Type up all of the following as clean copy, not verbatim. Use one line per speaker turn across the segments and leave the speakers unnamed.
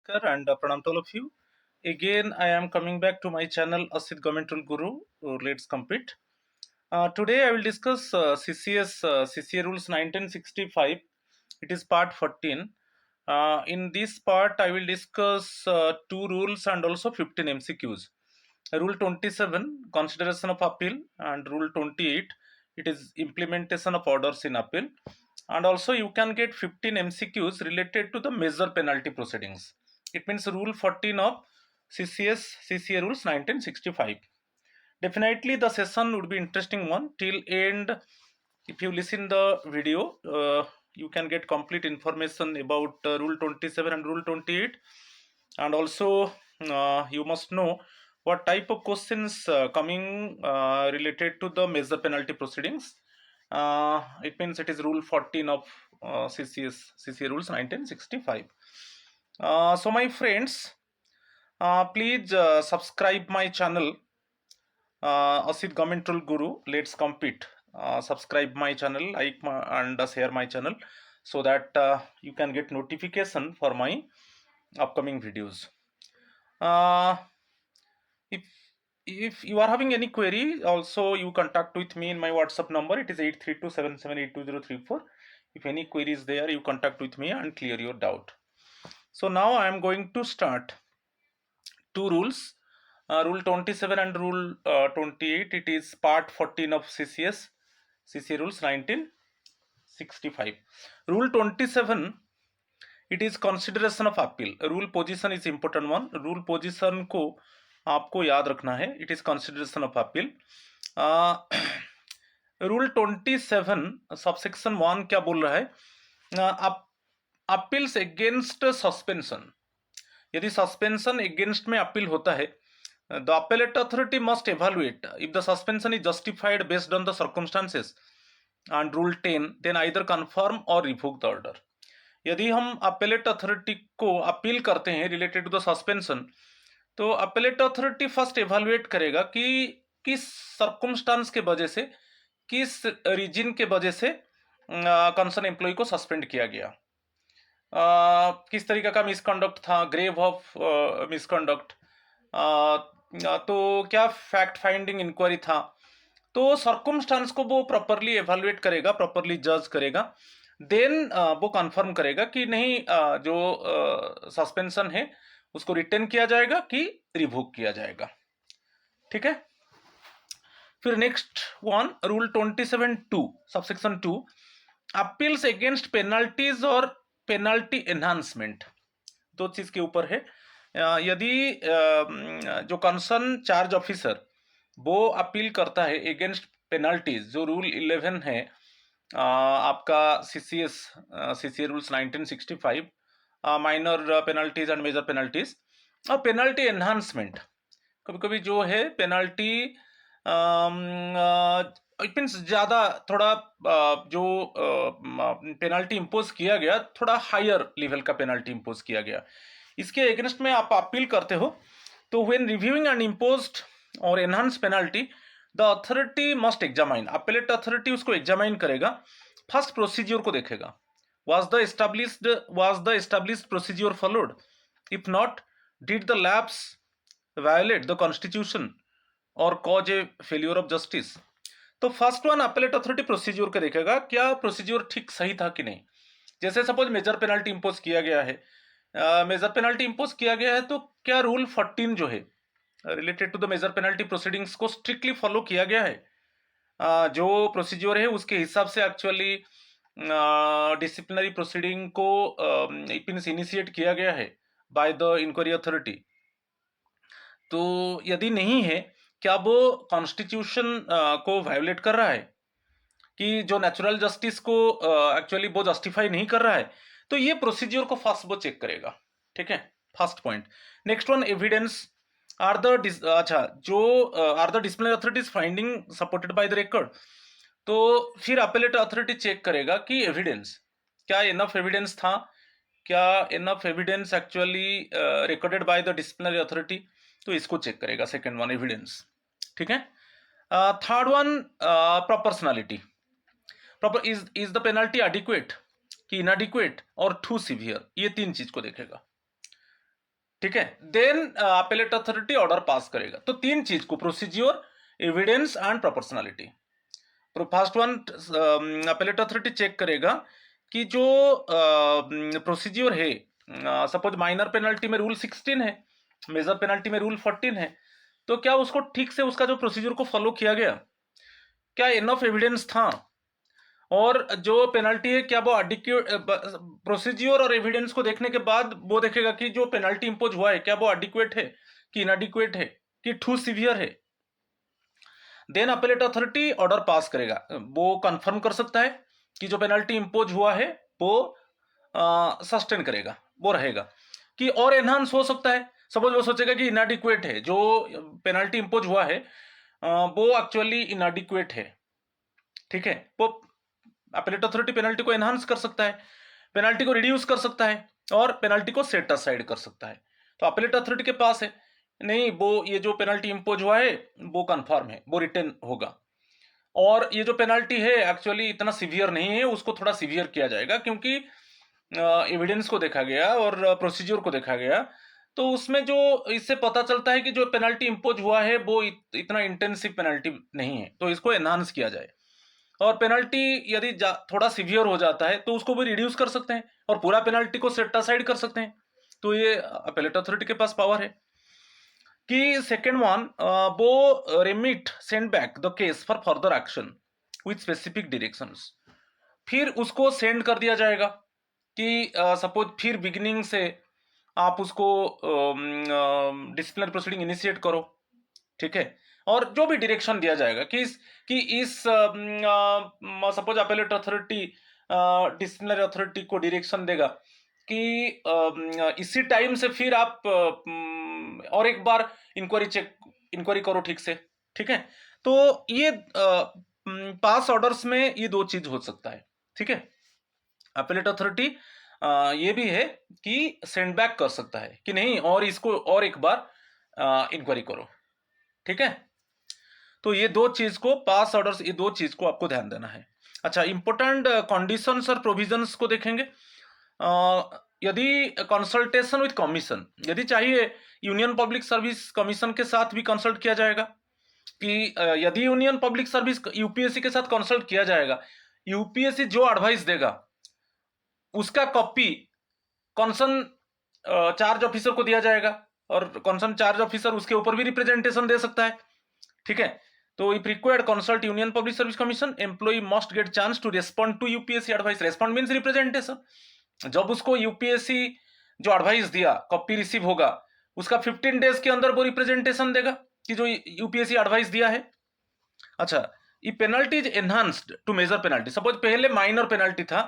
And pranam to all of you. Again, I am coming back to my channel Asit Government Rule Guru. Let's compete. Today, I will discuss CCA Rules 1965. It is part 14. In this part, I will discuss two rules and also 15 MCQs. Rule 27, consideration of appeal, and Rule 28, it is implementation of orders in appeal. And also, you can get 15 MCQs related to the major penalty proceedings. It means Rule 14 of CCA Rules 1965. Definitely, the session would be interesting one till end. If you listen the video, you can get complete information about Rule 27 and Rule 28, and also you must know what type of questions coming related to the major penalty proceedings. It means it is Rule 14 of CCA Rules 1965. So my friends, please subscribe my channel Asit Government Rule Guru. Let's compete. Subscribe my channel, like and share my channel, so that you can get notification for my upcoming videos. Uh, if you are having any query, also you contact with me in my WhatsApp number. It is 8327782034. If any query is there, you contact with me and clear your doubt. So now I am going to start two rules. Rule 27 and Rule 28. It is part 14 of CCA Rules 1965. Rule 27, it is consideration of appeal. Rule position is important one. Rule position को आपको याद रखना है. It is consideration of appeal. Rule 27 subsection 1 क्या बोल रहा है? Appeals against suspension. यदि सस्पेंशन अगेंस्ट में अपील होता है, the appellate authority must evaluate if the suspension is justified based on the circumstances and Rule 10, then either confirm or revoke the order. यदि हम appellate authority को appeal करते हैं related to the suspension, तो appellate authority first evaluate करेगा कि किस circumstance के वजह से, किस रीजन के वजह से कंसर्न एम्प्लॉय को सस्पेंड किया गया, किस तरीके का मिसकंडक्ट था, ग्रेव ऑफ मिसकंडक्ट, तो क्या फैक्ट फाइंडिंग इंक्वायरी था. तो सर्कमस्टांस को वो प्रॉपरली एवेल्युएट करेगा, प्रॉपरली जज करेगा, देन वो कंफर्म करेगा कि नहीं जो सस्पेंशन है उसको रिटेन किया जाएगा कि रिवोक किया जाएगा. ठीक है. फिर next one, rule 27(2) subsection 2, appeals against penalties और पेनल्टी एनहांसमेंट. दो चीज के ऊपर है. यदि जो कंसर्न चार्ज ऑफिसर वो अपील करता है अगेंस्ट पेनल्टीज, जो रूल 11 है आपका CCA rules 1965, minor penalties and major penalties, और पेनल्टी एनहांसमेंट. कभी कभी जो है पेनल्टी इट मीन्स ज़्यादा थोड़ा जो पेनल्टी इम्पोज किया गया, थोड़ा हायर लेवल का पेनल्टी इम्पोज किया गया, इसके अगेंस्ट में आप अपील करते हो, तो व्हेन रिव्यूइंग एंड इम्पोज्ड और enhance penalty, the authority must examine. Appellate authority उसको एग्जामाइन करेगा, फर्स्ट प्रोसीज्योर को देखेगा. was the established procedure followed? If not, did the lapse violate the constitution or cause a failure of justice? तो first one appellate authority procedure का देखेगा, क्या procedure ठीक सही था कि नहीं. जैसे सपोज मेजर पेनल्टी इंपोज किया गया है, मेजर पेनल्टी इंपोज किया गया है, तो क्या रूल 14 जो है related to the major penalty proceedings को स्ट्रिक्टली फॉलो किया गया है. जो प्रोसीज्योर है उसके हिसाब से एक्चुअली डिसिप्लिनरी प्रोसीडिंग को इनिशिएट किया गया है बाय द इंक्वायरी अथॉरिटी. तो यदि नहीं है, क्या वो कॉन्स्टिट्यूशन को वायोलेट कर रहा है, कि जो नेचुरल जस्टिस को एक्चुअली वो जस्टिफाई नहीं कर रहा है, तो ये प्रोसीज्योर को फर्स्ट वो चेक करेगा. ठीक है, first point. Next one, evidence. Are the disciplinary authorities finding supported by the record. तो फिर अपेलेट अथॉरिटी चेक करेगा कि एविडेंस, क्या इनफ एविडेंस था, क्या enough evidence actually recorded by the disciplinary authority, तो इसको चेक करेगा. Second one, evidence. ठीक है. Third one, proportionality. Proper is the penalty adequate कि इनएडिक्वेट और टू सीवियर, ये तीन चीज को देखेगा. ठीक है, then appellate authority order pass करेगा। तो तीन चीज को, procedure, evidence and proportionality. First one, appellate authority check करेगा कि जो प्रोसीज्योर है, सपोज माइनर पेनल्टी में रूल 16 है, मेजर पेनल्टी में रूल 14 है, तो क्या उसको ठीक से उसका जो प्रोसीज्योर को फॉलो किया गया, क्या इनफ एविडेंस था, और जो पेनल्टी है क्या वो एडिक्वेट, प्रोसीज्योर और एविडेंस को देखने के बाद वो देखेगा कि जो पेनल्टी इंपोज हुआ है क्या वो एडिक्वेट है कि इनएडिक्वेट है कि टू सीवियर है। Then appellate authority order pass करेगा, वो कंफर्म कर सकता है कि जो पेनल्टी इंपोज हुआ है वो सस्टेन करेगा, वो रहेगा, कि और एनहांस हो सकता है। सपोज वो सोचेगा कि इनएडिक्वेट है, जो पेनल्टी इंपोज हुआ है वो एक्चुअली इनएडिक्वेट है, ठीक है, वो अपेलेट अथॉरिटी पेनल्टी को एनहांस कर सकता है, पेनल्टी को रिड्यूस कर सकता है, और पेनल्टी को सेट असाइड कर सकता है। तो अपेलेट अथॉरिटी के पास है, नहीं वो ये जो पेनल्टी इंपोज हुआ है वो कंफर्म है, वो रिटर्न होगा, और ये जो पेनल्टी है एक्चुअली इतना सीवियर नहीं है, उसको थोड़ा सीवियर किया जाएगा, क्योंकि एविडेंस को देखा गया और प्रोसीजर को देखा गया, तो उसमें जो इससे पता चलता है कि जो पेनल्टी इंपोज हुआ है वो इतना इंटेंसिव पेनल्टी नहीं है, तो इसको एनहांस किया जाए। और पेनल्टी यदि थोड़ा सीवियर हो जाता है तो उसको भी रिड्यूस कर सकते हैं, और पूरा पेनल्टी को सेट असाइड कर सकते हैं। तो ये अपेलेट अथॉरिटी के पास पावर है। कि सेकेंड वन, वो remit send back the case for further action with specific directions. फिर उसको सेंड कर दिया जाएगा कि सपोज फिर बिगिनिंग से आप उसको डिसिप्लिनरी प्रोसीडिंग इनिशिएट करो, ठीक है, और जो भी डायरेक्शन दिया जाएगा कि इस suppose appellate authority disciplinary authority को डायरेक्शन देगा कि इसी टाइम से फिर आप और एक बार इंक्वायरी करो ठीक से, ठीक है। तो ये पास ऑर्डर्स में ये दो चीज हो सकता है, ठीक है। अपेलेट अथॉरिटी ये भी है कि सेंड बैक कर सकता है कि नहीं, और इसको और एक बार इंक्वायरी करो, ठीक है। तो ये दो चीज को, पास ऑर्डर्स, ये दो चीज को आपको ध्यान देना है। अच्छा, इंपोर्टेंट कंडीशंस और प्रोविजंस को देखेंगे। यदि कंसल्टेशन विद कमीशन, यदि चाहिए यूनियन पब्लिक सर्विस कमीशन के साथ भी कंसल्ट किया जाएगा, कि यदि यूनियन पब्लिक सर्विस यूपीएससी के साथ कंसल्ट किया जाएगा, यूपीएससी जो एडवाइस देगा उसका कॉपी कंसर्न चार्ज ऑफिसर को दिया जाएगा, और कंसर्न चार्ज ऑफिसर उसके ऊपर भी रिप्रेजेंटेशन दे सकता है, ठीक है। तो if required consult union public service commission, employ must get chance to respond to UPSC advice. Respond means representation. जब उसको यूपीएससी जो एडवाइस दिया कॉपी रिसीव होगा, उसका 15 डेज के अंदर वो रिप्रेजेंटेशन देगा कि जो यूपीएससी एडवाइस दिया है। अच्छा, ये penalty is enhanced to major penalty. Suppose पहले माइनर पेनल्टी था,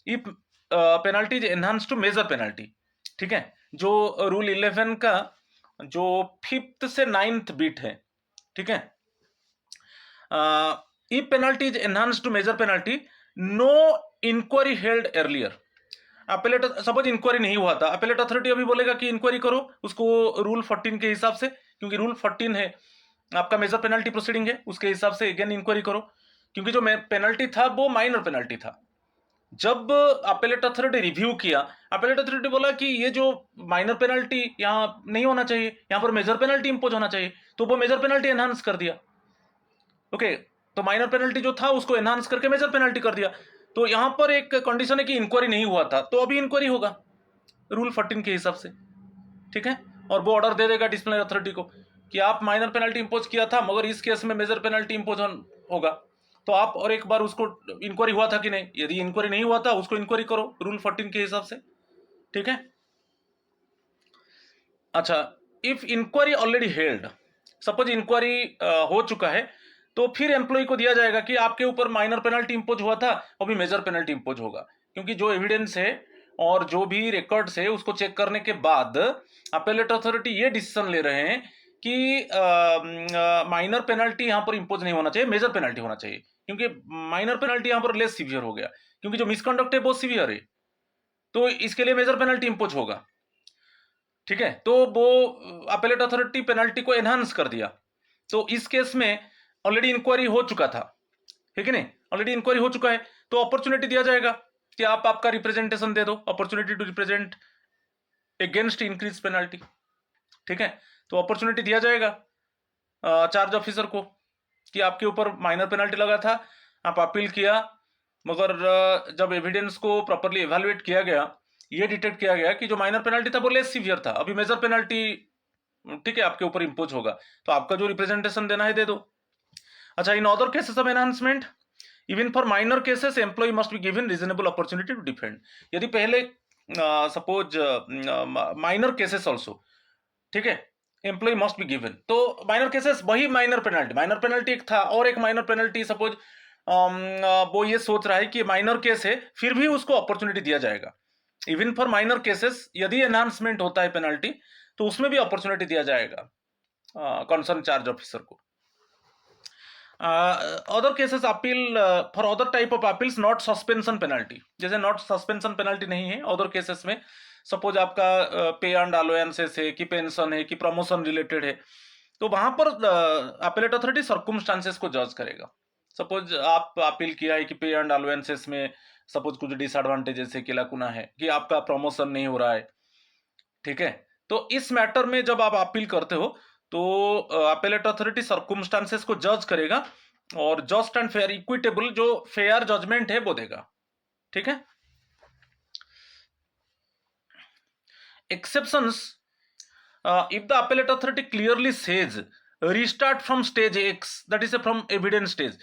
if penalty is enhanced to major penalty, ठीक है। जो रूल 11 का जो 5th से 9th बीट है, ठीक है। If penalty is enhanced to major penalty, no inquiry held earlier. Appellate, suppose inquiry नहीं हुआ था, अपेलेट अथॉरिटी अभी बोलेगा कि इंक्वायरी करो उसको रूल 14 के हिसाब से, क्योंकि रूल 14 है आपका मेजर पेनल्टी प्रोसीडिंग है, उसके हिसाब से अगेन इंक्वायरी करो, क्योंकि जो पेनल्टी था वो माइनर पेनल्टी था। जब अपेलेट अथॉरिटी रिव्यू किया, अपेलेट अथॉरिटी बोला कि ये जो माइनर पेनल्टी यहाँ नहीं होना चाहिए, यहाँ पर मेजर पेनल्टी इंपोज होना चाहिए, तो वो मेजर पेनल्टी एनहांस कर दिया। ओके, तो माइनर पेनल्टी जो था उसको एनहांस करके मेजर पेनल्टी कर दिया। तो यहां पर एक कंडीशन है कि इंक्वायरी नहीं हुआ था, तो अभी इंक्वायरी होगा रूल 14 के हिसाब से, ठीक है। और वो ऑर्डर दे देगा डिसिप्लिनरी अथॉरिटी को कि आप माइनर पेनल्टी इंपोज किया था, मगर इस केस में मेजर पेनल्टी इंपोज होगा, तो आप और एक बार उसको इंक्वायरी हुआ था कि नहीं, यदि इंक्वायरी नहीं हुआ था उसको इंक्वायरी करो रूल 14 के हिसाब से, ठीक है। अच्छा, if inquiry already held, suppose inquiry हो चुका है, तो फिर एम्प्लॉय को दिया जाएगा कि आपके ऊपर माइनर पेनल्टी इंपोज हुआ था, अभी मेजर पेनल्टी इंपोज होगा, क्योंकि जो एविडेंस है और जो भी रिकॉर्ड्स है उसको चेक करने के बाद अपेलेट अथॉरिटी ये डिसीजन ले रहे हैं कि माइनर पेनल्टी यहाँ पर इंपोज नहीं होना चाहिए, मेजर पेनल्टी होना चाहिए, क्योंकि माइनर पेनल्टी यहाँ पर लेस सीवियर हो गया, क्योंकि जो मिसकंडक्ट है बहुत सीवियर है, तो इसके लिए मेजर पेनल्टी इंपोज होगा, ठीक है। तो वो अपेलेट अथॉरिटी पेनल्टी को एनहांस कर दिया, तो इस केस में ऑलरेडी इंक्वायरी हो चुका था, ठीक है नहीं, ऑलरेडी इंक्वायरी हो चुका है, तो अपॉर्चुनिटी दिया जाएगा कि आप आपका रिप्रेजेंटेशन दे दो, opportunity to represent against increase penalty. ठीक है, तो अपॉर्चुनिटी दिया जाएगा चार्ज ऑफिसर को कि आपके ऊपर माइनर पेनल्टी लगा था, आप अपील किया, मगर जब एविडेंस को प्रॉपरली एवेलुएट किया गया, ये डिटेक्ट किया गया कि जो माइनर पेनल्टी था वो लेस सीवियर था, अभी मेजर पेनल्टी ठीक है आपके ऊपर इंपोज होगा, तो आपका जो रिप्रेजेंटेशन देना है दे दो। अच्छा, in other cases of enhancement even for minor cases employ must be given reasonable opportunity to defend. यदि पहले सपोज माइनर केसेस ऑल्सो, ठीक है, एम्प्लॉय मस्ट बी गिवन, तो माइनर केसेस वही माइनर पेनल्टी एक था और एक माइनर पेनल्टी सपोज वो ये सोच रहा है कि माइनर केस है फिर भी उसको अपॉर्चुनिटी दिया जाएगा। इवन फॉर माइनर केसेस यदि एनहांसमेंट होता है पेनल्टी तो उसमें भी अपॉर्चुनिटी दिया जाएगा कंसर्न चार्ज ऑफिसर को। Other cases appeal for other type of appeals not suspension penalty, जैसे नॉट सस्पेंशन पेनल्टी नहीं है अदर केसेस में, सपोज आपका पे एंड अलाउंसेस है कि पेंशन है कि प्रमोशन रिलेटेड है, तो वहां पर अपीलेट अथॉरिटी सर्कमस्टांसेस को जज करेगा। सपोज आप अपील किया है कि पे एंड अलाउंसेस में सपोज कुछ डिसएडवांटेजेस है कि लाकुना है कि आपका प्रमोशन नहीं हो रहा है, ठीक है, तो इस मैटर में जब आप अपील करते हो तो अपीलेट अथॉरिटी सर्कमस्टांसेस को जज करेगा और जस्ट एंड फेयर इक्विटेबल जो फेयर जजमेंट है वो देगा। ठीक है, exceptions if the appellate authority clearly says restart from stage X, that is from evidence stage,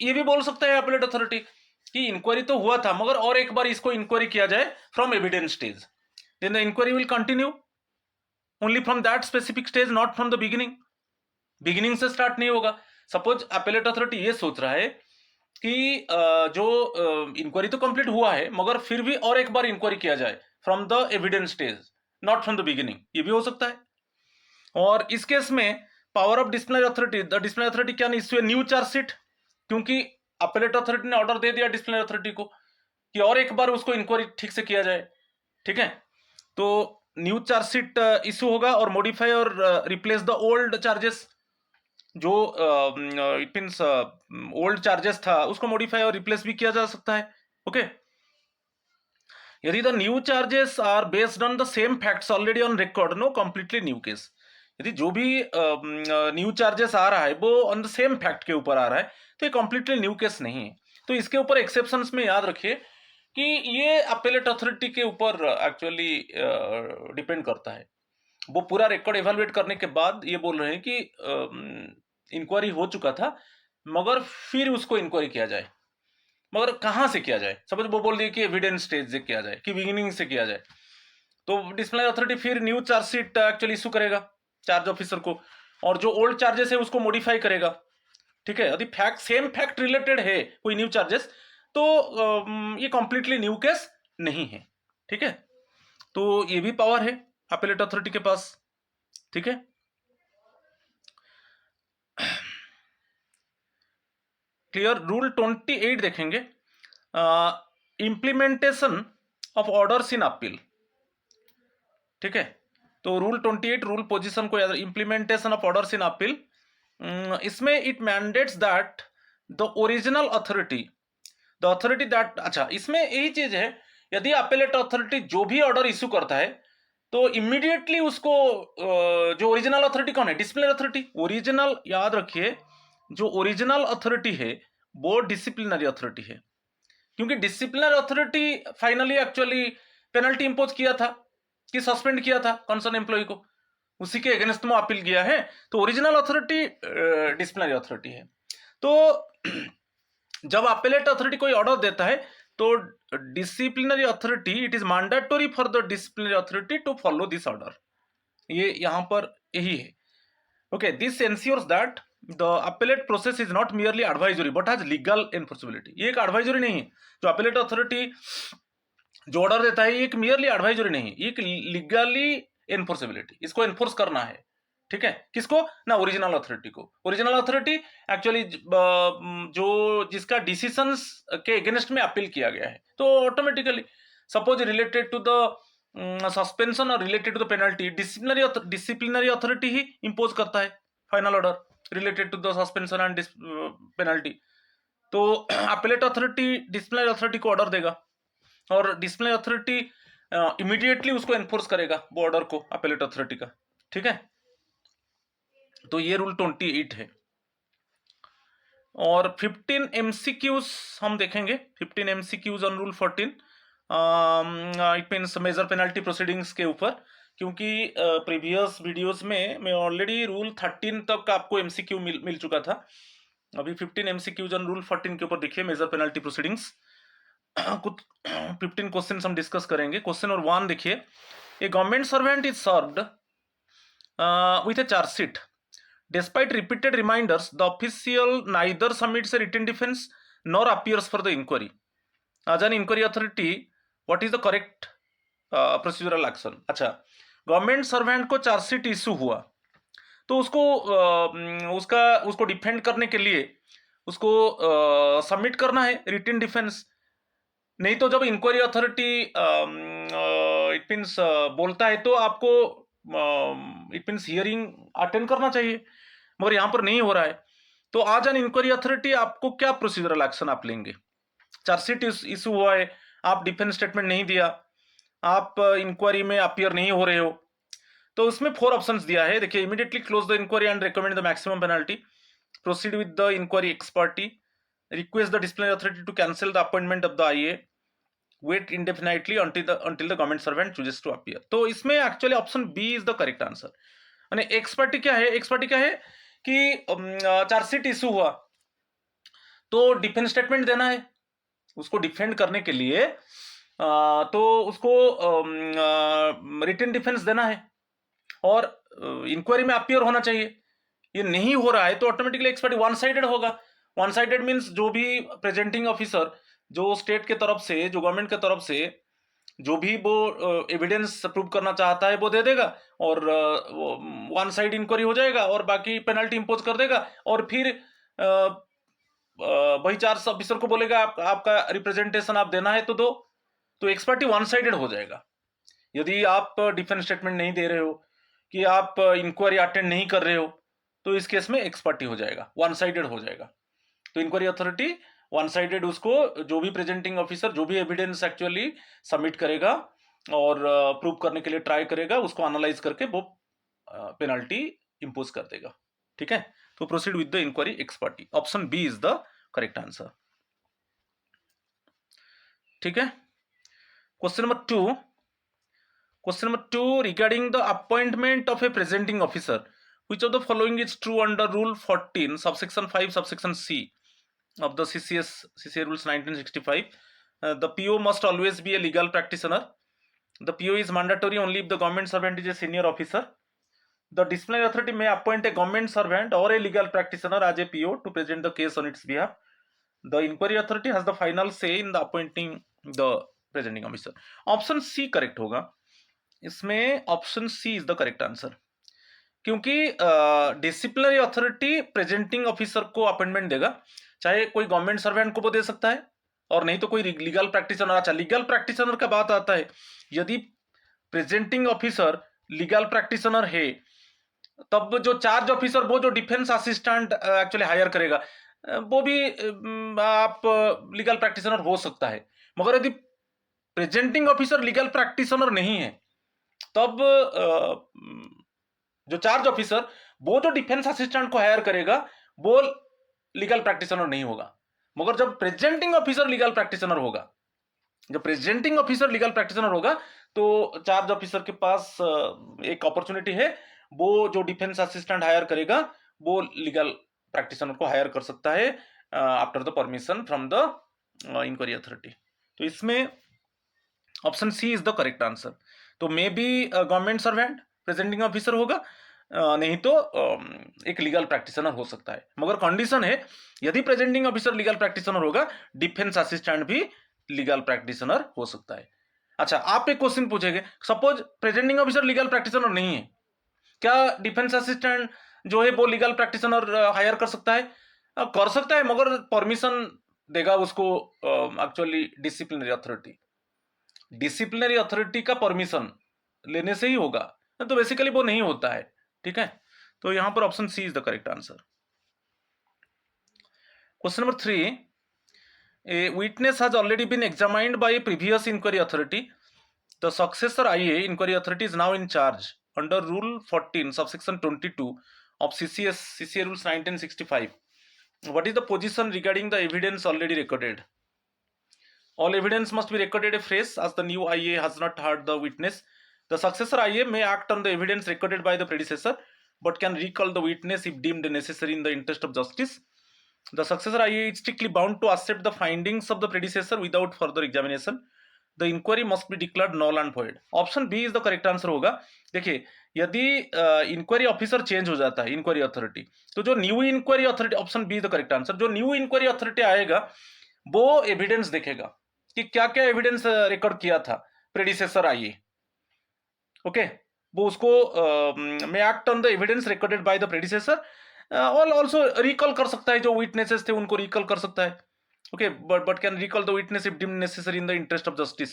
ये भी बोल सकता है appellate authority कि इंक्वायरी तो हुआ था मगर और एक बार इसको इंक्वायरी किया जाए from evidence stage, then the inquiry will continue only from that specific stage, not from the beginning से स्टार्ट नहीं होगा। सपोज appellate authority ये सोच रहा है कि जो इंक्वायरी तो कंप्लीट हुआ है मगर फिर भी और एक बार इंक्वायरी किया जाए from the evidence stage, not from the beginning, ये भी हो सकता है। और इस केस में power of disciplinary authority, the disciplinary authority can issue a new chargesheet, क्योंकि अपीलेट अथॉरिटी ने ऑर्डर दे दिया डिसिप्लिनरी अथॉरिटी को कि और एक बार उसको इंक्वायरी ठीक से किया जाए। ठीक है, तो न्यू चार्जशीट इश्यू होगा और मॉडिफाई और रिप्लेस द ओल्ड चार्जेस, जो इट मींस ओल्ड चार्जेस था उसको मॉडिफाई और रिप्लेस भी किया जा सकता है। ओके, यदि the new charges are based on the same facts already on record, no completely new case. यदि जो भी न्यू चार्जेस आ रहा है वो ऑन द सेम फैक्ट के ऊपर आ रहा है तो ये कंप्लीटली न्यू केस नहीं है। तो इसके ऊपर एक्सेप्शंस में याद रखिए कि ये अपीलेट अथॉरिटी के ऊपर एक्चुअली डिपेंड करता है। वो पूरा रिकॉर्ड एवेलुएट करने के बाद ये बोल रहे हैं कि इंक्वायरी हो चुका था मगर फिर उसको इंक्वायरी किया जाए, मगर कहाँ से किया जाए। सपोज वो बोल दिए कि एविडेंस स्टेज से किया जाए कि बिगिनिंग से किया जाए, तो डिसिप्लिनरी अथॉरिटी फिर न्यू चार्जशीट एक्चुअली इशू करेगा चार्ज ऑफिसर को और जो ओल्ड चार्जेस है उसको मॉडिफाई करेगा। ठीक है, यदि फैक्ट सेम फैक्ट रिलेटेड है कोई न्यू चार्जेस तो ये कंप्लीटली न्यू केस नहीं है। ठीक है, तो ये भी पावर है अपीलेट अथॉरिटी के पास। ठीक है, क्लियर। रूल 28 देखेंगे, implementation of orders in appeal. ठीक है, तो रूल 28 रूल पोजीशन को याद, implementation of orders in appeal, इसमें it mandates that the original authority, the authority that, अच्छा इसमें यही चीज है, यदि अपीलेट अथॉरिटी जो भी ऑर्डर इश्यू करता है तो इमीडिएटली उसको जो ओरिजिनल अथॉरिटी कौन है, डिसिप्लिनरी अथॉरिटी। ओरिजिनल याद रखिए, जो ओरिजिनल अथॉरिटी है वो डिसिप्लिनरी अथॉरिटी है, क्योंकि disciplinary authority finally actually penalty impose किया था कि सस्पेंड किया था कंसर्न एम्प्लॉय को, उसी के अगेंस्ट में अपील किया है, तो ओरिजिनल अथॉरिटी डिसिप्लिनरी अथॉरिटी है। तो जब अपीलेट अथॉरिटी कोई ऑर्डर देता है तो disciplinary authority, it is mandatory for the disciplinary authority to follow this order, ये यहां पर यही है। Okay, this ensures that the appellate process is not merely advisory but has legal enforceability. ये एक एडवाइजरी नहीं है, जो अपीलेट अथॉरिटी जो ऑर्डर देता है ये एक मियरली एडवाइजरी नहीं है, एक लीगली एनफोर्सेबिलिटी, इसको एनफोर्स करना है। ठीक है, किसको ना, ओरिजिनल अथॉरिटी को। ओरिजिनल अथॉरिटी एक्चुअली जो जिसका डिसीजंस के अगेंस्ट में अपील किया गया है, तो automatically suppose related to the suspension और related to the penalty, disciplinary authority ही इंपोज करता है final order related to the suspension and penalty. तो अपीलेट अथॉरिटी डिसिप्लिनरी अथॉरिटी को ऑर्डर देगा और डिसिप्लिनरी अथॉरिटी इमीडिएटली उसको एनफोर्स करेगा वो ऑर्डर को अपेलेट अथॉरिटी का, ठीक है। तो ये रूल 28 है। और 15 एमसीक्यूज हम देखेंगे, 15 MCQs on rule 14, it means major penalty proceedings के ऊपर, क्योंकि प्रीवियस वीडियोस में मैं ऑलरेडी रूल 13 तक आपको एमसीक्यू मिल चुका था। अभी 15 एमसीक्यूज ऑन रूल 14 के ऊपर देखिए, मेजर पेनल्टी प्रोसीडिंग्स। कुछ 15 क्वेश्चन हम डिस्कस करेंगे। क्वेश्चन नंबर 1 देखिए, a government servant is served with a chargesheet. Despite repeated reminders, the official neither submits a written defense nor appears for the inquiry. As an inquiry authority, what is the correct procedural action? अच्छा, government servant को chargesheet issue हुआ तो उसको defend करने के लिए उसको submit करना है रिटन डिफेंस। नहीं तो जब इंक्वायरी अथॉरिटी इट मीन्स बोलता है तो आपको इट मीन्स हियरिंग अटेंड करना चाहिए, मगर यहां पर नहीं हो रहा है। तो आज एन इंक्वायरी अथॉरिटी आपको क्या प्रोसीजरल एक्शन आप लेंगे? चार्जशीट इशू हुआ है, आप डिफेंस स्टेटमेंट नहीं दिया, आप इंक्वायरी में अपियर नहीं हो रहे हो, तो उसमें 4 ऑप्शंस दिया है। देखिए, immediately close the inquiry and recommend the maximum penalty, proceed with the inquiry ex parte, request the disciplinary authority to cancel the appointment of the IA, wait indefinitely until the government servant chooses to appear. तो इसमें actually option B is the correct answer. यानी ex parte क्या है? Expertise क्या है कि chargesheet issue हुआ तो डिफेंस स्टेटमेंट देना है, उसको डिफेंड करने के लिए तो उसको रिटन डिफेंस देना है और इंक्वायरी में अपीयर होना चाहिए। ये नहीं हो रहा है तो ऑटोमेटिकली एक्सपर्टी वन साइडेड होगा। वन साइडेड मीन्स जो भी प्रेजेंटिंग ऑफिसर, जो स्टेट के तरफ से, जो गवर्नमेंट के तरफ से जो भी वो एविडेंस प्रूव करना चाहता है वो दे देगा और वन साइड इंक्वायरी हो जाएगा और बाकी पेनल्टी इंपोज कर देगा और फिर वही चार्ज ऑफिसर को बोलेगा आपका रिप्रेजेंटेशन आप देना है तो दो। तो एक्सपर्टी वन साइडेड हो जाएगा। यदि आप डिफेंस स्टेटमेंट नहीं दे रहे हो कि आप इंक्वायरी अटेंड नहीं कर रहे हो तो इस केस में एक्सपर्टी हो जाएगा, वन साइडेड हो जाएगा। तो इंक्वायरी अथॉरिटी वन साइडेड उसको जो भी प्रेजेंटिंग ऑफिसर जो भी एविडेंस एक्चुअली सबमिट करेगा और प्रूव करने के लिए ट्राई करेगा, उसको एनालाइज करके वो पेनल्टी इंपोज कर देगा, ठीक है। तो proceed with the inquiry ex parte, option B is the correct answer, ठीक है। Question number 2, question number 2 regarding the appointment of a presenting officer, which of the following is true under rule 14 subsection 5 subsection c of the CCA rules 1965? The PO must always be a legal practitioner. The PO is mandatory only if the government servant is a senior officer. The disciplinary authority may appoint a government servant or a legal practitioner as a PO to present the case on its behalf. The inquiry authority has the final say in the appointing the presenting officer. Option C correct होगा इसमें, option C is the correct answer, क्योंकि disciplinary authority presenting officer को appointment देगा, चाहे कोई government servant को वो दे सकता है और नहीं तो कोई लीगल प्रैक्टिशनर। अच्छा, लीगल प्रैक्टिशनर का बात आता है, यदि प्रेजेंटिंग ऑफिसर लीगल प्रैक्टिशनर है तब जो चार्ज ऑफिसर वो जो डिफेंस असिस्टेंट एक्चुअली हायर करेगा वो भी आप लीगल प्रैक्टिशनर हो सकता है। मगर यदि प्रेजेंटिंग ऑफिसर लीगल प्रैक्टिशनर नहीं है तब जो चार्ज ऑफिसर वो जो डिफेंस असिस्टेंट को हायर करेगा वो लीगल प्रैक्टिशनर नहीं होगा। मगर जब प्रेजेंटिंग ऑफिसर लीगल प्रैक्टिशनर होगा, जब प्रेजेंटिंग ऑफिसर लीगल प्रैक्टिशनर होगा तो चार्ज ऑफिसर के पास एक अपॉर्चुनिटी है, वो जो डिफेंस असिस्टेंट हायर करेगा वो लीगल प्रैक्टिशनर को हायर कर सकता है after the permission from the inquiry authority. तो इसमें option C is the correct answer. तो may be government servant presenting officer होगा, नहीं तो एक लीगल प्रैक्टिशनर हो सकता है। मगर कंडीशन है यदि प्रेजेंटिंग ऑफिसर लीगल प्रैक्टिशनर होगा, डिफेंस असिस्टेंट भी लीगल प्रैक्टिशनर हो सकता है। अच्छा, आप एक क्वेश्चन पूछेंगे, suppose presenting officer legal practitioner नहीं है, क्या डिफेंस असिस्टेंट जो है वो लीगल प्रैक्टिशनर हायर कर सकता है? कर सकता है, मगर परमिशन देगा उसको actually disciplinary authority. Disciplinary authority का परमिशन लेने से ही होगा, तो बेसिकली वो नहीं होता है, ठीक है। तो यहां पर option C is the correct answer. Question number 3, a witness has already been examined by a previous inquiry authority the successor IA inquiry authority is now in charge under Rule 14 subsection 22 of CCA Rules 1965. What is the position regarding the evidence already recorded? All evidence must be recorded afresh as the new IA has not heard the witness. The successor IA may act on the evidence recorded by the predecessor but can recall the witness if deemed necessary in the interest of justice. The successor IA is strictly bound to accept the findings of the predecessor without further examination. The inquiry must be declared null and void. Option B is the correct answer होगा. देखिए, यदि inquiry officer change हो जाता है, inquiry authority, तो जो new inquiry authority, option B is the correct answer, जो new inquiry authority आएगा वो एविडेंस देखेगा कि क्या क्या एविडेंस रिकॉर्ड किया था प्रेडिसेसर आईए. ओके, वो उसको मे act on the evidence recorded by the predecessor और ऑल्सो रिकॉल कर सकता है, जो विटनेसेस थे उनको रिकॉल कर सकता है. Okay, but can recall the witness if deemed necessary in the interest of justice.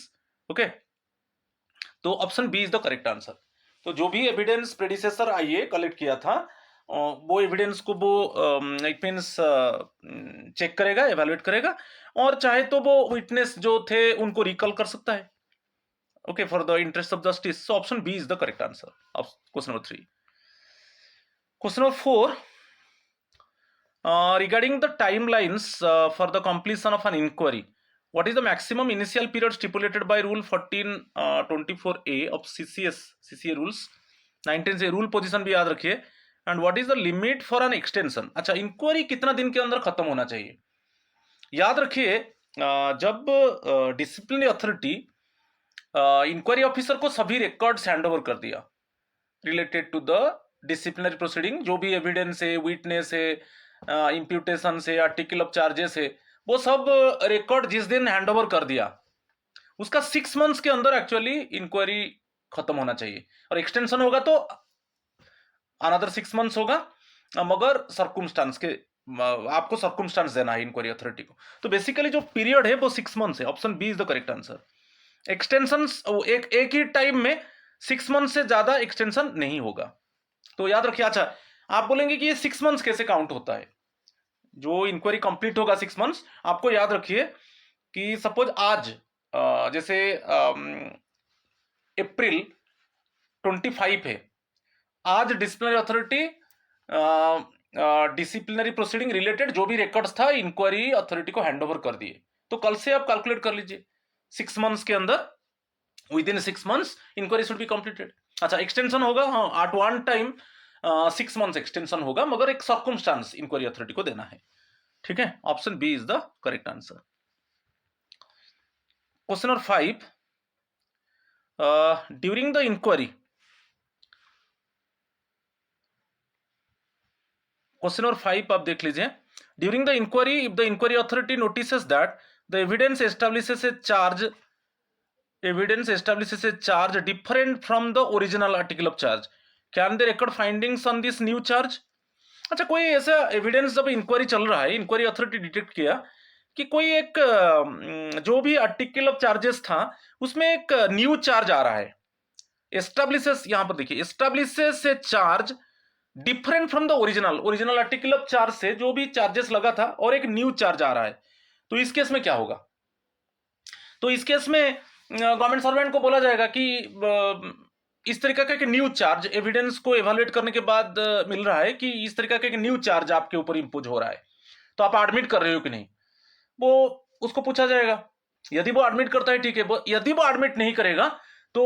Okay, तो option B is the correct answer. तो जो भी एविडेंस प्रेडिसेसर आईए कलेक्ट किया था वो एविडेंस को वो इट मीन्स चेक करेगा, एवेलुएट करेगा, और चाहे तो वो विटनेस जो थे उनको रिकॉल कर सकता है. Okay, for the interest of justice. So option B is the correct answer of question number 3. Question number 4. Regarding the timelines for the completion of an inquiry, what is the maximum initial period stipulated by Rule 1424A of CCA Rules 19 से rule position भी याद रखिए. And what is the limit for an extension. अच्छा, inquiry कितना दिन के अंदर खत्म होना चाहिए? याद रखिए, जब डिसिप्लिनरी अथॉरिटी इंक्वायरी ऑफिसर को सभी रिकॉर्ड्स हैंड ओवर कर दिया related to the disciplinary proceeding, जो भी एविडेंस है, विटनेस है, इंप्यूटेशन से, आर्टिकल ऑफ चार्जेस है, वो सब रिकॉर्ड जिस दिन हैंड ओवर कर दिया उसका 6 मंथ्स के अंदर एक्चुअली इंक्वायरी खत्म होना चाहिए. और एक्सटेंशन होगा तो अनदर 6 मंथ्स होगा, मगर सर्कुमस्टांस के आपको सर्कुमस्टांस देना है इंक्वायरी अथॉरिटी को. तो बेसिकली जो पीरियड है वो 6 मंथ्स है. Option B is the correct answer. Extension एक ही टाइम में 6 मंथ से ज्यादा एक्सटेंशन नहीं होगा. तो याद रखिए. अच्छा, आप बोलेंगे कि ये 6 मंथ्स कैसे काउंट होता है? जो इंक्वायरी कंप्लीट होगा 6 मंथ्स, आपको याद रखिए कि सपोज आज जैसे अप्रैल 25 है, आज disciplinary authority disciplinary proceeding related जो भी रिकॉर्ड्स था इंक्वायरी अथॉरिटी को हैंड ओवर कर दिए. तो कल से आप कैलकुलेट कर लीजिए 6 मंथ्स के अंदर, within 6 months inquiry should be completed. अच्छा, एक्सटेंशन होगा, हाँ, at one time 6 months extension होगा, मगर एक सर्कुमस्टांस इंक्वायरी अथॉरिटी को देना है. ठीक है, option B is the correct answer. Question number 5. During the inquiry, question number 5 आप देख लीजिए. During the inquiry, if the inquiry authority notices that the evidence establishes a charge different from the original article of charge, can they record findings on this new charge? अच्छा, कोई ऐसा evidence जब inquiry चल रहा है, inquiry authority detect किया कि कोई एक जो भी आर्टिकल ऑफ चार्जेस था उसमें एक न्यू चार्ज आ रहा है. एस्टैब्लिशेस, यहां पर देखिए, establishes A charge different from the original article of charge से जो भी चार्जेस लगा था और एक न्यू चार्ज आ रहा है. तो इस केस में क्या होगा? तो इस केस में गवर्नमेंट सर्वेंट को बोला जाएगा कि इस तरीका का एक न्यू चार्ज एविडेंस को एवेलुएट करने के बाद मिल रहा है कि इस तरीका का एक न्यू चार्ज आपके ऊपर इंपोज हो रहा है, तो आप एडमिट कर रहे हो कि नहीं, वो उसको पूछा जाएगा. यदि वो एडमिट करता है, ठीक है. यदि वो एडमिट नहीं करेगा तो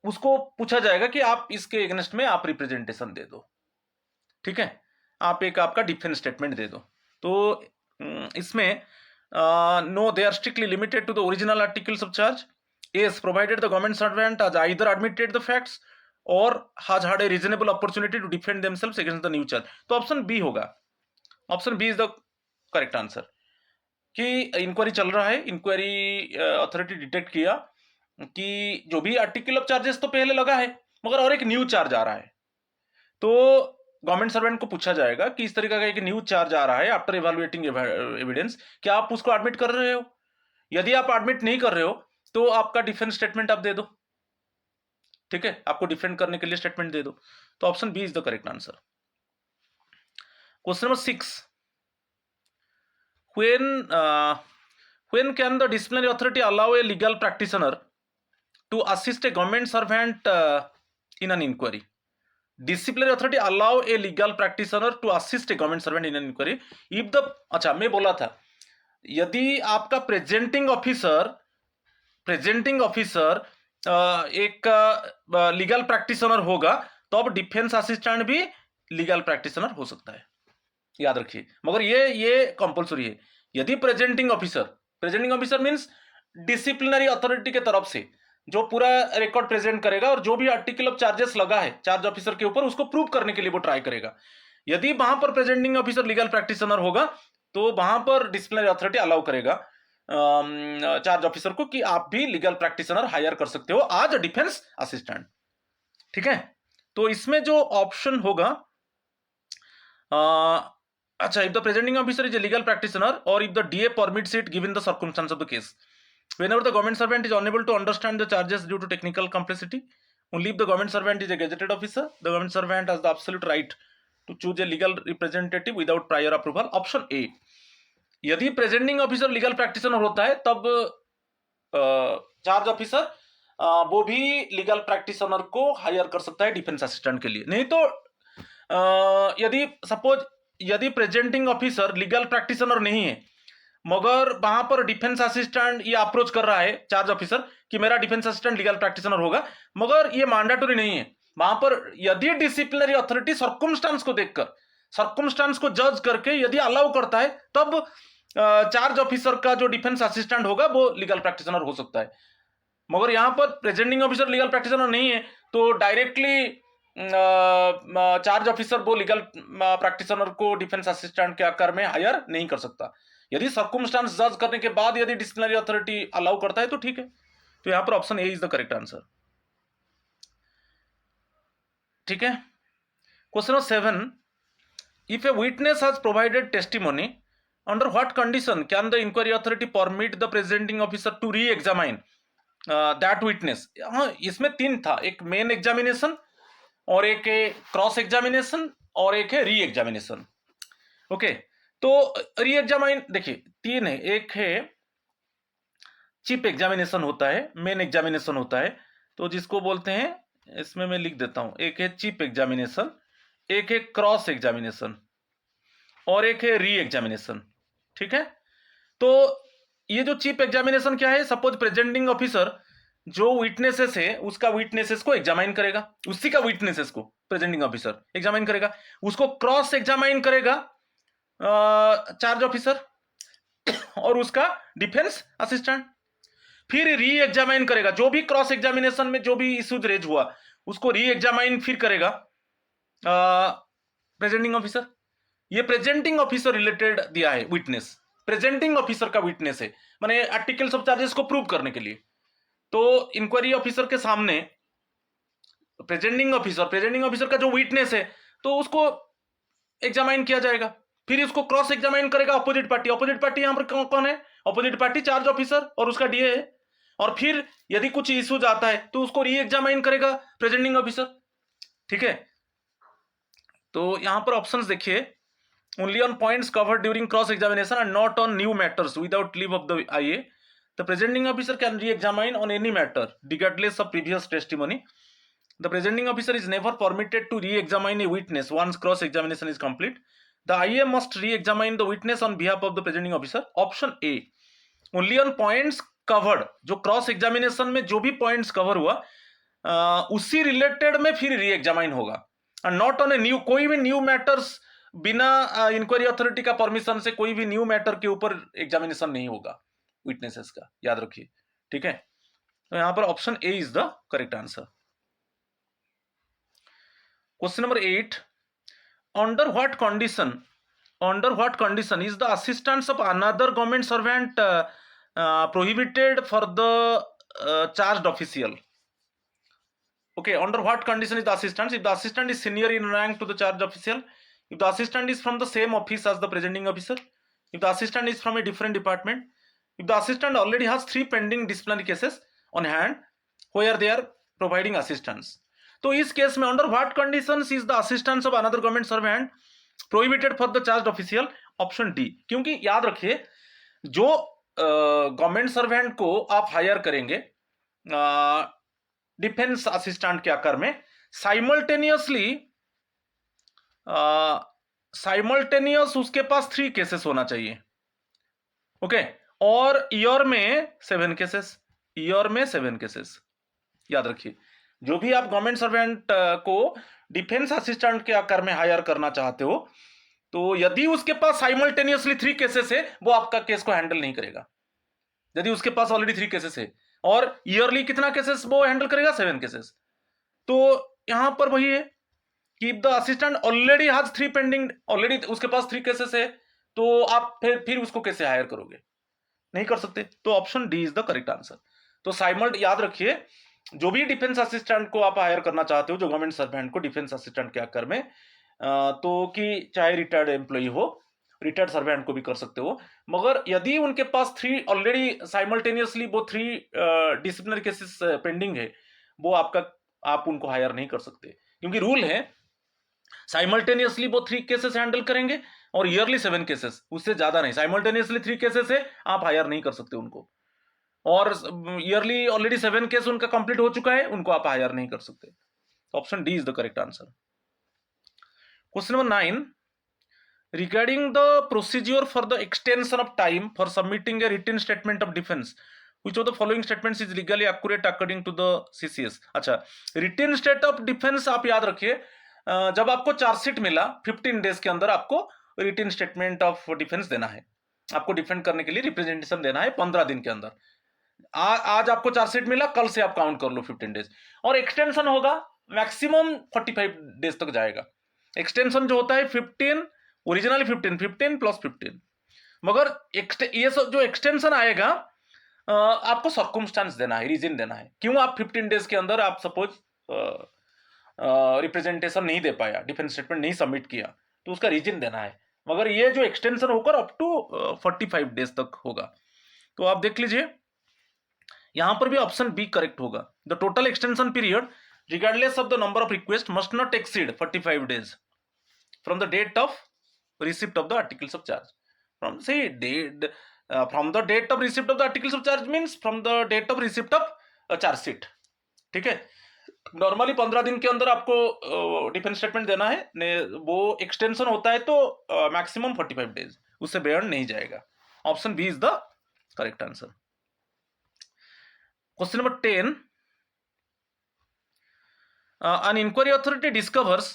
उसको पूछा जाएगा कि आप इसके अगेंस्ट में आप रिप्रेजेंटेशन दे दो. ठीक है, आप एक आपका डिफेंस स्टेटमेंट दे दो. तो इसमें no, they are strictly limited to the original articles of charge. Yes, provided the government servant has either admitted the facts or has had a reasonable opportunity to defend themselves against the new charge. तो option B होगा. Option B is the correct answer. कि inquiry चल रहा है, inquiry authority detect किया कि जो भी आर्टिकल ऑफ चार्जेस तो पहले लगा है मगर और एक न्यू चार्ज आ रहा है, तो गवर्नमेंट सर्वेंट को पूछा जाएगा कि इस तरीके का एक न्यू चार्ज आ रहा है आफ्टर इवैल्यूएटिंग एविडेंस, क्या आप उसको एडमिट कर रहे हो? यदि आप एडमिट नहीं कर रहे हो तो आपका डिफेंस स्टेटमेंट आप दे दो. ठीक है, आपको डिफेंड करने के लिए स्टेटमेंट दे दो. तो option B is the correct answer. Question number 6. when can the disciplinary authority allow a legal practitioner to assist a government servant in an inquiry. Disciplinary authority allow a legal practitioner to assist a government servant in an inquiry if the, अच्छा मैं बोला था, यदि आपका presenting officer एक legal practitioner होगा तो अब डिफेंस असिस्टेंट भी लीगल प्रैक्टिशनर हो सकता है, याद रखिए। मगर ये कंपलसरी है। यदि presenting officer means disciplinary authority के तरफ से जो पूरा रिकॉर्ड प्रेजेंट करेगा और जो भी आर्टिकल ऑफ चार्जेस लगा है चार्ज ऑफिसर के ऊपर उसको प्रूव करने के लिए वो ट्राई करेगा। यदि वहां पर प्रेजेंटिंग ऑफिसर लीगल प्रैक्टिशनर होगा तो वहां पर डिसिप्लिनरी अथॉरिटी अलाउ करेगा चार्ज ऑफिसर को कि आप भी लीगल प्रैक्टिशनर हायर कर सकते हो आज डिफेंस असिस्टेंट। ठीक है, तो इसमें जो ऑप्शन होगा, अच्छा, if the presenting officer is a legal practitioner or if the DA permits it given the circumstance of the case, whenever the government servant is unable to understand the charges due to technical complexity, only if the government servant is a gazetted officer, the government servant has the absolute right to choose a legal representative without prior approval. Option A, यदि presenting officer legal practitioner होता है तब charge officer वो भी legal practitioner को higher कर सकता है डिफेंस असिस्टेंट के लिए। नहीं तो यदि प्रेजेंटिंग ऑफिसर लीगल प्रैक्टिशनर नहीं है मगर वहां पर डिफेंस असिस्टेंट ये अप्रोच कर रहा है चार्ज ऑफिसर कि मेरा डिफेंस असिस्टेंट लीगल प्रैक्टिशनर होगा, मगर ये मैंडेटरी नहीं है। वहां पर यदि डिसिप्लिनरी अथॉरिटी सर्कमस्टांस को देखकर, सर्कमस्टांस को जज करके यदि अलाउ करता है तब चार्ज ऑफिसर का जो डिफेंस असिस्टेंट होगा वो लीगल प्रैक्टिशनर हो सकता है। मगर यहाँ पर प्रेजेंटिंग ऑफिसर लीगल प्रैक्टिशनर नहीं है तो डायरेक्टली चार्ज ऑफिसर वो लीगल प्रैक्टिशनर को डिफेंस असिस्टेंट के आकार में हायर नहीं कर सकता। यदि सर्कमस्टांस जज करने के बाद यदि डिसिप्लिनरी अथॉरिटी अलाउ करता है तो ठीक है। तो यहां पर option A is the correct answer. ठीक है, question number 7, if a witness has provided testimony under what condition can the inquiry authority permit the presenting officer to re examine that witness. हाँ, इसमें 3 था, एक मेन एग्जामिनेशन और एक है cross examination और एक है री एग्जामिनेशन। ओके, तो री एग्जामाइन देखिए 3 है, एक है चीफ एग्जामिनेशन होता है, मेन एग्जामिनेशन होता है, तो जिसको बोलते हैं, इसमें मैं लिख देता हूं, एक है चीफ एग्जामिनेशन, एक है क्रॉस एग्जामिनेशन और एक है री एग्जामिनेशन। ठीक है, तो ये जो चीफ एग्जामिनेशन क्या है, सपोज प्रेजेंटिंग ऑफिसर जो विटनेसेस है उसका विटनेसेस को एग्जामाइन करेगा, उसी का विटनेसेस को प्रेजेंटिंग ऑफिसर एग्जामाइन करेगा, उसको क्रॉस एग्जामाइन करेगा चार्ज ऑफिसर और उसका डिफेंस असिस्टेंट, फिर री एग्जामाइन करेगा जो भी क्रॉस एग्जामिनेशन में जो भी इश्यूज रेज हुआ उसको री एग्जामाइन फिर करेगा प्रेजेंटिंग ऑफिसर। ये प्रेजेंटिंग ऑफिसर रिलेटेड दिया है विटनेस, प्रेजेंटिंग ऑफिसर का विटनेस है, माने आर्टिकल्स ऑफ चार्जेस को प्रूव करने के लिए। तो इंक्वायरी ऑफिसर के सामने प्रेजेंटिंग ऑफिसर का जो विटनेस है तो उसको एग्जामाइन किया जाएगा, फिर इसको क्रॉस एग्जामाइन करेगा अपोजिट पार्टी यहां पर कौन है, अपोजिट पार्टी चार्ज ऑफिसर और उसका डीए है, और फिर यदि कुछ इश्यूज आता है तो उसको री एग्जामाइन करेगा प्रेजेंटिंग ऑफिसर। ठीक है, तो यहां पर ऑप्शंस देखिए, only on points covered during cross examination and not on new matters without leave of the IA, the presenting officer can re-examine on any matter regardless of previous testimony. The presenting officer is never permitted to re-examine a witness once cross examination is complete. The IA must re-examine the witness on behalf of the presenting officer. Option A, only on points covered, जो cross examination में जो भी points cover हुआ उसी related में फिर re-examine होगा, and not on a new, कोई भी new matters बिना इंक्वायरी अथॉरिटी का परमिशन से कोई भी न्यू मैटर के ऊपर एग्जामिनेशन नहीं होगा विटनेसेस का, याद रखिए। ठीक है, तो यहां पर option A is the correct answer. Question number 8, under what condition is the assistance of another government servant prohibited for the charged official. Okay, under what condition is the assistance, if the assistant is senior in rank to the charge official, if the assistant is from the same office as the presenting officer, if the assistant is from a different department, if the assistant already has 3 pending disciplinary cases on hand where they are providing assistance. तो इस case में under what conditions is the assistance of another government servant prohibited for the charged official, option D. क्योंकि याद रखिए जो government servant को आप higher करेंगे डिफेंस असिस्टेंट के आकार में साइमल्टेनियस उसके पास 3 केसेस होना चाहिए, ओके। और ईयर में 7 केसेस, ईयर में 7 केसेस। याद रखिए, जो भी आप गवर्नमेंट सर्वेंट को डिफेंस असिस्टेंट के आकार में हायर करना चाहते हो, तो यदि उसके पास साइमल्टेनियसली 3 केसेस है, वो आपका केस को हैंडल नहीं करेगा। यदि उसके पास ऑलरेडी 3 केसेस है और ईयरली कितना केसेस वो हैंडल करेगा, 7 केसेस। तो यहां पर वही है कि the assistant already has 3 pending, already उसके पास 3 केसेस है, तो आप फिर उसको कैसे हायर करोगे? नहीं कर सकते। तो option D is the correct answer. तो साइमल्ट याद रखिए, जो भी डिफेंस असिस्टेंट को आप हायर करना चाहते हो, जो गवर्नमेंट सर्वेंट को डिफेंस असिस्टेंट के आकर में, तो कि चाहे रिटायर्ड एम्प्लॉय हो, रिटायर्ड सर्वेंट को भी कर सकते हो, मगर यदि उनके पास 3 ऑलरेडी साइमल्टेनियसली वो 3 डिसिप्लिनरी केसेस पेंडिंग है, वो आप उनको हायर नहीं कर सकते, क्योंकि रूल है साइमल्टेनियसली वो 3 केसेस हैंडल करेंगे और ईयरली 7 केसेस, उससे ज्यादा नहीं। साइमल्टेनियसली 3 केसेस है, आप हायर नहीं कर सकते उनको, और ईयरली ऑलरेडी 7 केस उनका कंप्लीट हो चुका है, उनको आप हायर नहीं कर सकते। Option D is the correct answer. Question number 9, regarding the procedure for the extension of time for submitting a written statement of defense, which of the following statements is legally accurate according to the CCS? अच्छा, written state of defence आप याद रखिए, जब आपको chargesheet मिला 15 days के अंदर आपको रिटन स्टेटमेंट ऑफ डिफेंस देना है, आपको डिफेंड करने के लिए रिप्रेजेंटेशन देना है 15 दिन के अंदर। आज आपको चार्जशीट मिला, कल से आप काउंट कर लो 15 डेज, और एक्सटेंशन होगा मैक्सिमम 45 डेज तक जाएगा। एक्सटेंशन जो होता है 15, ओरिजिनली 15 प्लस 15, मगर ये सब जो एक्सटेंशन आएगा, आपको सर्कमस्टांस देना है, रीजन देना है, क्यों आप 15 डेज के अंदर आप सपोज रिप्रेजेंटेशन नहीं दे पाया, डिफेंस स्टेटमेंट नहीं सबमिट किया, तो उसका रीजन देना है। मगर ये जो एक्सटेंशन होकर अप टू 45 डेज तक होगा। तो आप देख लीजिए, यहां पर भी ऑप्शन बी करेक्ट होगा। The total extension period regardless of the number of requests must not exceed 45 days from the date of receipt of the articles of charge. From the date of receipt of the articles of charge means from the date of receipt of charge sheet. ठीक है, normally 15 दिन के अंदर आपको defence statement देना है, वो extension होता है तो मैक्सिमम 45 डेज, उससे बियॉन्ड नहीं जाएगा। Option B is the correct answer. Question number 10, an inquiry authority discovers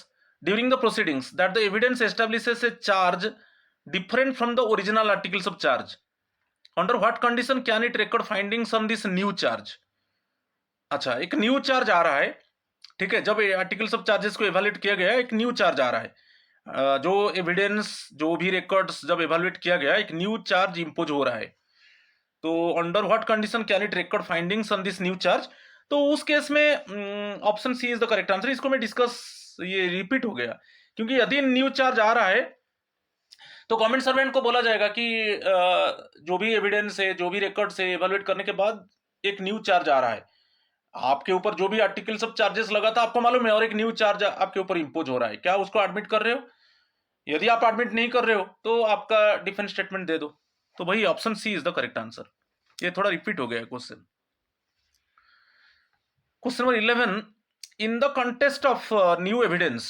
during the proceedings that the evidence establishes a charge different from the original articles of charge. Under what condition can it record findings on this new charge? अच्छा, एक new charge आ रहा है, ठीक है, जब articles of charges को evaluate किया गया, एक न्यू चार्ज आ रहा है, जो एविडेंस, जो भी रिकॉर्ड्स जब एवेल्युएट किया गया, एक न्यू चार्ज इंपोज हो रहा है, तो under what condition can it record findings on this new charge? तो उस केस में option C is the correct answer. इसको मैं डिस्कस, ये रिपीट हो गया, क्योंकि यदि न्यू चार्ज आ रहा है तो गवर्नमेंट सर्वेंट को बोला जाएगा कि जो भी एविडेंस है, जो भी रिकॉर्ड से एवेल्युएट करने के बाद एक न्यू चार्ज आ रहा है, आपके ऊपर जो भी आर्टिकल्स ऑफ चार्जेस लगा था आपको मालूम है, और एक न्यू चार्ज आपके ऊपर इंपोज हो रहा है, क्या उसको एडमिट कर रहे हो? यदि आप एडमिट नहीं कर रहे हो तो आपका डिफेंस स्टेटमेंट दे दो। तो वही option C is the correct answer. ये थोड़ा रिपीट हो गया question. Question number 11, in the context of new evidence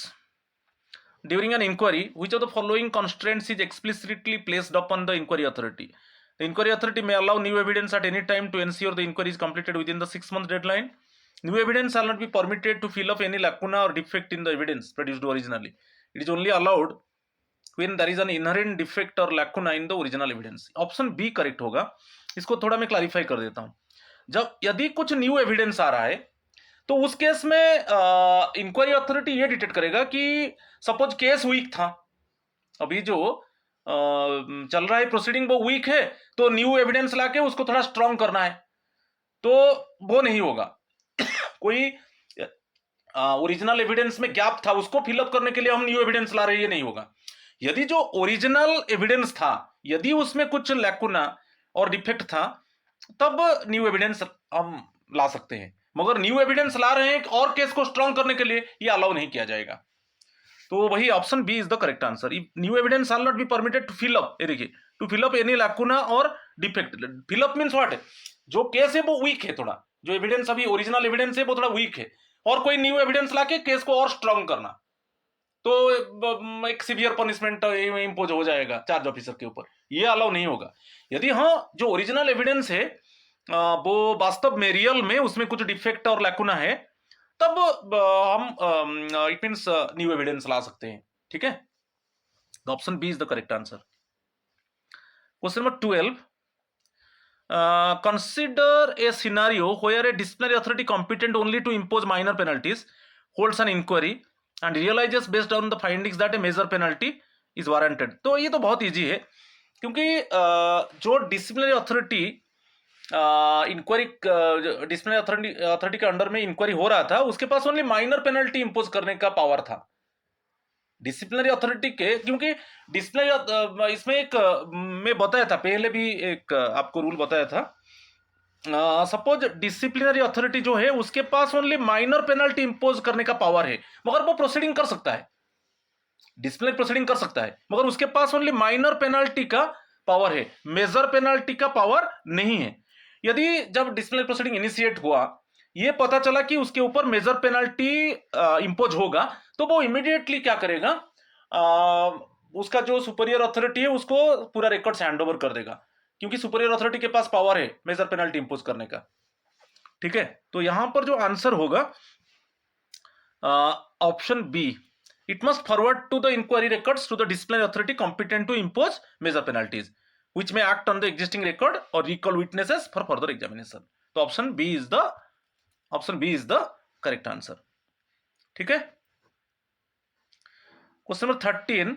during an inquiry, which of the following constraints is explicitly placed upon the inquiry authority? The inquiry authority may allow new evidence at any time to ensure the inquiry is completed within the 6-month deadline. New evidence shall not be permitted to fill up any lacuna or defect in the evidence produced originally. It is only allowed when there is an inherent defect or lacuna in the original evidence. Option B correct होगा। इसको थोड़ा मैं clarify कर देता हूं। जब यदि कुछ न्यू एविडेंस आ रहा है तो उस केस में इंक्वायरी अथॉरिटी ये डिटेक्ट करेगा कि सपोज केस वीक था, अभी जो चल रहा है प्रोसीडिंग वो वीक है, तो न्यू एविडेंस लाके उसको थोड़ा स्ट्रॉन्ग करना है, तो वो नहीं होगा। कोई ओरिजिनल एविडेंस में गैप था, उसको फिलअप करने के लिए हम न्यू एविडेंस ला रहे हैं, ये नहीं होगा। यदि जो ओरिजिनल एविडेंस था, यदि उसमें कुछ लैकुना और डिफेक्ट था, तब न्यू एविडेंस हम ला सकते हैं, मगर न्यू एविडेंस ला रहे हैं और केस को स्ट्रॉन्ग करने के लिए, ये अलाउ नहीं किया जाएगा। तो वही option B is the correct answer. New evidence shall not be permitted to fill up, ये देखिए, to fill up any lacuna और defect. Fill up means what है, जो केस है वो वीक है थोड़ा, जो एविडेंस अभी ओरिजिनल एविडेंस है वो थोड़ा वीक है, और कोई न्यू एविडेंस लाके केस को और स्ट्रांग करना, तो एक सिवियर पनिशमेंट इम्पोज हो जाएगा चार्ज ऑफिसर के ऊपर, ये अलाउ नहीं होगा। यदि हाँ जो ओरिजिनल एविडेंस है वो वास्तव में रियल में उसमें कुछ डिफेक्ट और लैकुना है, तब हम इट मीन्स न्यू एविडेंस ला सकते हैं। ठीक है, option B is the correct answer. Question number 12, consider a scenario where a disciplinary authority competent only to impose minor penalties holds an inquiry and realizes based on the findings that a major penalty is warranted। तो ये तो बहुत easy है, क्योंकि जो disciplinary authority inquiry disciplinary authority के under में inquiry हो रहा था, उसके पास ओनली माइनर पेनल्टी इंपोज करने का पावर था डिसिप्लिनरी अथॉरिटी के। क्योंकि डिसिप्लिनरी इसमें एक मैं बताया था पहले भी, एक आपको रूल बताया था, सपोज डिसिप्लिनरी अथॉरिटी जो है उसके पास ओनली माइनर पेनल्टी इंपोज करने का पावर है, मगर वो प्रोसीडिंग कर सकता है, डिसिप्लिनरी प्रोसीडिंग कर सकता है, मगर उसके पास ओनली माइनर पेनल्टी का पावर है, मेजर पेनल्टी का पावर नहीं है। यदि जब डिसिप्लिनरी प्रोसीडिंग इनिशिएट हुआ, ये पता चला कि उसके ऊपर मेजर पेनल्टी इंपोज होगा, तो वो इमीडिएटली क्या करेगा, उसका जो सुपीरियर अथॉरिटी है उसको पूरा रिकॉर्ड्स हैंड ओवर कर देगा, क्योंकि सुपीरियर अथॉरिटी के पास पावर है मेजर पेनल्टी इंपोज करने का। ठीक है, तो यहां पर जो आंसर होगा option B, it must forward to the inquiry records to the disciplinary authority competent to impose major penalties which may act on the existing record और recall witnesses for further examination. तो option B is the correct answer. ठीक है, question number 13,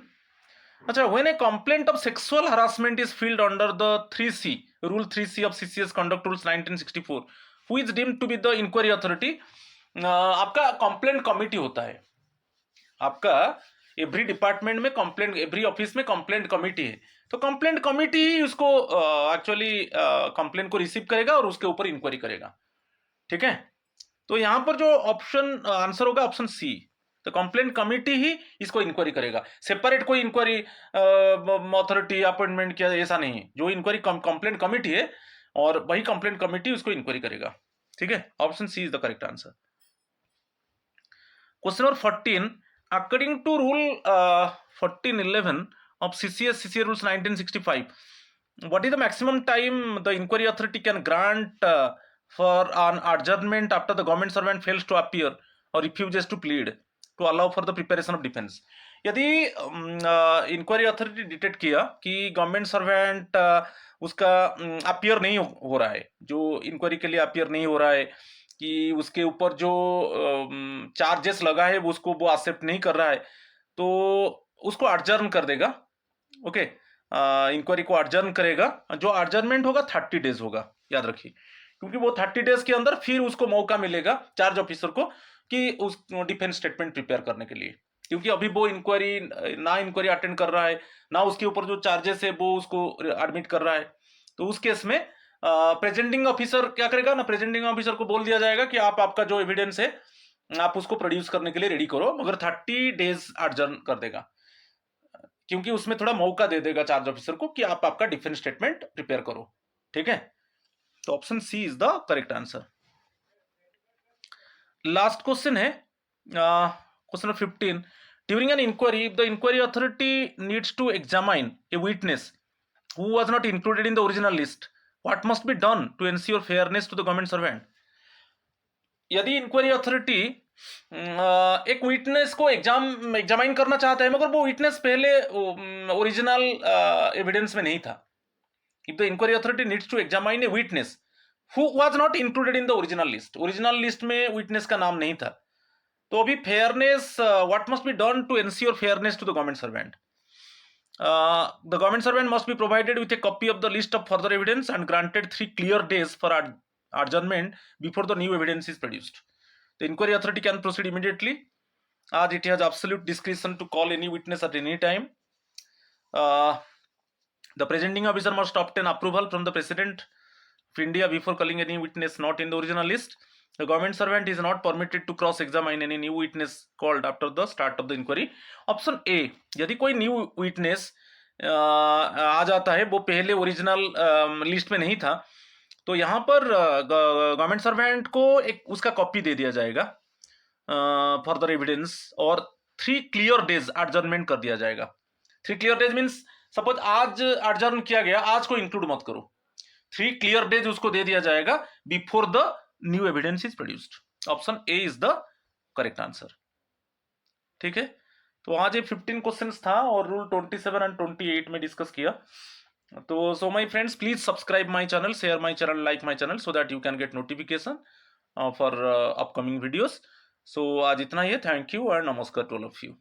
अच्छा, when a complaint of sexual harassment is filed under the 3C rule 3C of CCS conduct rules 1964, who is deemed to be the inquiry authority. आपका complaint committee होता है, आपका every department में complaint, every office में complaint committee है, तो complaint committee ही उसको actually complaint को रिसीव करेगा और उसके ऊपर इंक्वायरी करेगा। ठीक है, तो यहां पर जो ऑप्शन आंसर होगा ऑप्शन सी, तो कंप्लेंट कमिटी ही इसको इंक्वायरी करेगा, सेपरेट कोई इंक्वायरी अथॉरिटी अपॉइंटमेंट किया ऐसा नहीं है, जो इंक्वायरी कंप्लेंट कमिटी है और वही कंप्लेंट कमिटी उसको इंक्वायरी करेगा। ठीक है, option C is the correct answer. Question number 14, according to rule 1411 of CCA rules 1965, what is the maximum time the inquiry authority can grant for an adjournment after the government servant fails to appear or refuses to plead to allow for the preparation of defense? यदि inquiry authority detect किया कि government servant उसका appear नहीं हो रहा है, जो inquiry के लिए अपियर नहीं हो रहा है, कि उसके ऊपर जो चार्जेस लगा है वो उसको वो एक्सेप्ट नहीं कर रहा है, तो उसको अर्जर्न कर देगा। ओके, इंक्वायरी को अर्जर्न करेगा, जो अर्जर्नमेंट होगा 30 डेज होगा, याद रखिए, क्योंकि वो 30 डेज के अंदर फिर उसको मौका मिलेगा चार्ज ऑफिसर को कि उस डिफेंस स्टेटमेंट प्रिपेयर करने के लिए, क्योंकि अभी वो इंक्वायरी अटेंड कर रहा है ना, उसके ऊपर जो चार्जेस है वो उसको एडमिट कर रहा है, तो उस केस में प्रेजेंटिंग ऑफिसर क्या करेगा ना, प्रेजेंटिंग ऑफिसर को बोल दिया जाएगा कि आप आपका जो एविडेंस है आप उसको प्रोड्यूस करने के लिए रेडी करो, मगर 30 डेज अर्जन कर देगा, क्योंकि उसमें थोड़ा मौका दे देगा चार्ज ऑफिसर को कि आप आपका डिफेंस स्टेटमेंट प्रिपेयर करो। ठीक है, तो option C is the correct answer. Last question है question number 15, during an inquiry the inquiry authority needs to examine a witness who was not included in the original list, what must be done to ensure fairness to the government servant. यदि inquiry authority एक witness को examine करना चाहता है, मगर वो witness पहले original evidence में नहीं था, if the inquiry authority needs to examine a witness who was not included in the original list में विटनेस का नाम नहीं था, तो अभी fairness, what must be done to ensure fairness to the government servant. The government servant must be provided with a copy of the list of further evidence and granted 3 clear days for adjournment before the new evidence is produced. The inquiry authority can proceed immediately as it has absolute discretion to call any witness at any time. The presenting officer must obtain approval from the President of India before calling any witness not in the original list. The government servant is not permitted to cross-examine any new witness called after the start of the inquiry. Option A, यदि कोई new witness आ जाता है, वो पहले original list में नहीं था, तो यहाँ पर गवर्नमेंट सर्वेंट को एक उसका कॉपी दे दिया जाएगा फर्दर एविडेंस, और 3 क्लियर डेज एडजर्नमेंट कर दिया जाएगा। 3 क्लियर डेज मीन्स सपोज आज एडजर्न किया गया, आज को इंक्लूड मत करो, 3 क्लियर डेज उसको दे दिया जाएगा before the new evidence is produced. Option A is the correct answer. ठीक है, तो आज ये 15 क्वेश्चंस था और रूल 27 एंड 28 में डिस्कस किया। तो so my friends, please subscribe my channel, share my channel, like my channel, so that you can get notification for upcoming videos. So आज इतना ही है। थैंक यू एंड नमस्कार टू ऑल ऑफ यू।